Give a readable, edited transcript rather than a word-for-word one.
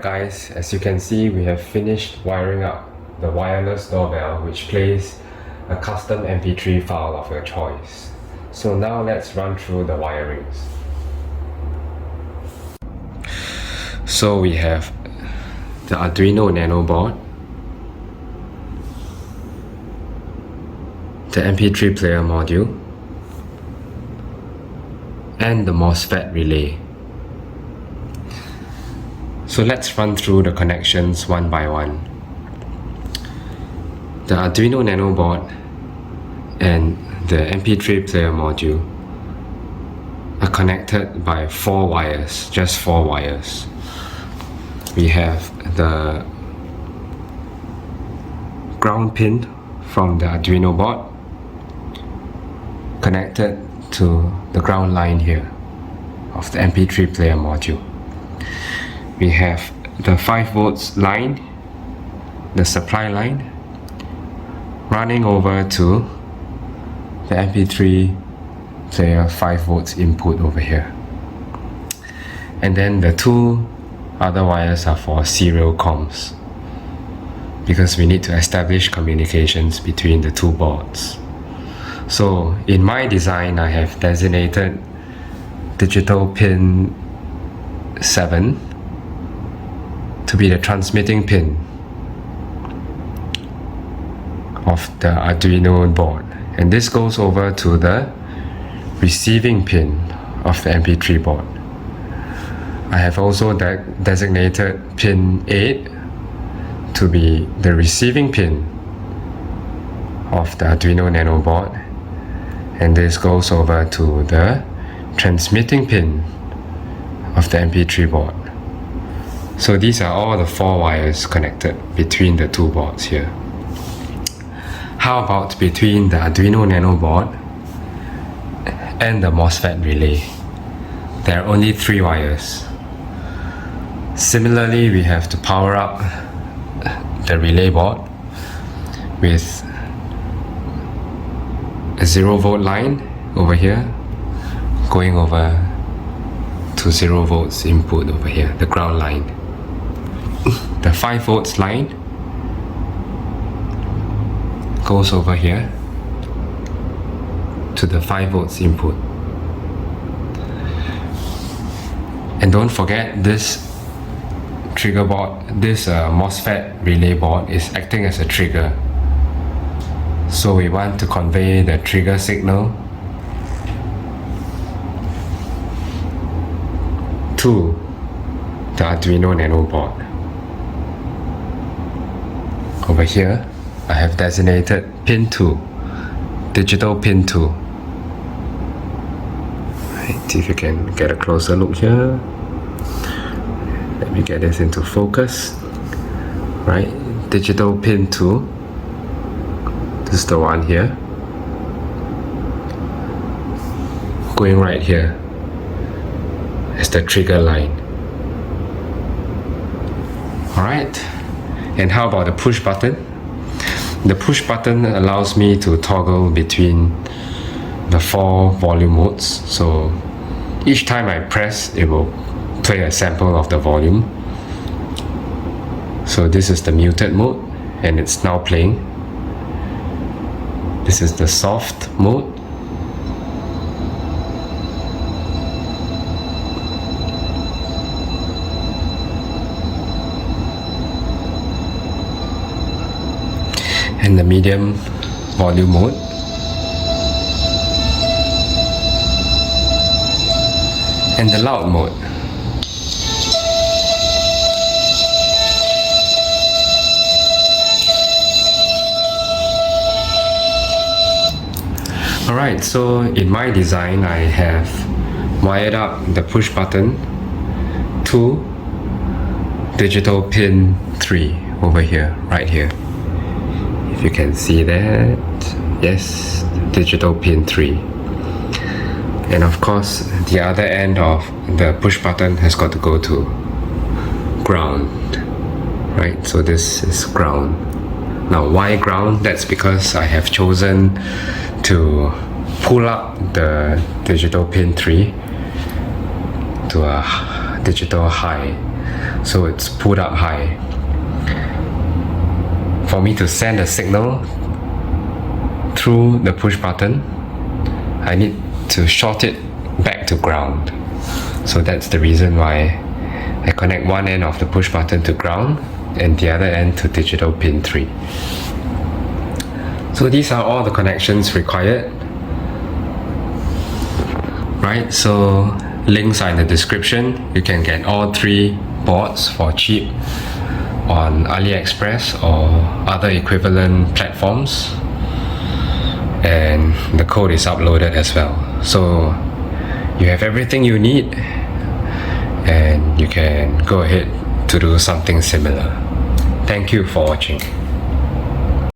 guys, as you can see, we have finished wiring up the wireless doorbell, which plays a custom MP3 file of your choice. So now let's run through the wirings. So we have the Arduino Nano board, the MP3 player module, and the MOSFET relay. So let's run through the connections one by one. The Arduino Nano board and the MP3 player module are connected by 4 wires, just 4 wires. We have the ground pin from the Arduino board connected to the ground line here of the MP3 player module. We have the 5 volts line, the supply line, running over to the MP3 player 5 volts input over here. And then the 2 other wires are for serial comms, because we need to establish communications between the 2 boards. So in my design, I have designated digital pin 7 to be the transmitting pin of the Arduino board, and this goes over to the receiving pin of the MP3 board. I have also designated pin 8 to be the receiving pin of the Arduino Nano board, and this goes over to the transmitting pin of the MP3 board. So these are all the 4 wires connected between the 2 boards here. How about between the Arduino Nano board and the MOSFET relay? There are only 3 wires. Similarly, we have to power up the relay board with a 0 volt line over here going over to 0 volts input over here, the ground line. The 5 volts line goes over here to the 5 volts input. And don't forget, this trigger board, this MOSFET relay board is acting as a trigger. So we want to convey the trigger signal to the Arduino Nano board. Over here, I have designated pin 2, digital pin 2. Right, see if you can get a closer look here. Let me get this into focus. Right, digital pin 2. This is the one here. Going right here as the trigger line. Alright. And how about the push button? The push button allows me to toggle between the 4 volume modes. So each time I press, it will play a sample of the volume. So this is the muted mode, and it's now playing. This is the soft mode. And the medium volume mode. And the loud mode. Alright, so in my design, I have wired up the push button to digital pin 3 over here, right here. If you can see that, yes, digital pin 3. And of course, the other end of the push button has got to go to ground, right? So this is ground. Now, why ground? That's because I have chosen to pull up the digital pin 3 to a digital high so it's pulled up high. For me to send a signal through the push button, I need to short it back to ground. So that's the reason why I connect one end of the push button to ground and the other end to digital pin 3. So these are all the connections required. Right, so links are in the description. You can get all 3 boards for cheap on AliExpress or other equivalent platforms, and the code is uploaded as well. So you have everything you need, and you can go ahead to do something similar. Thank you for watching.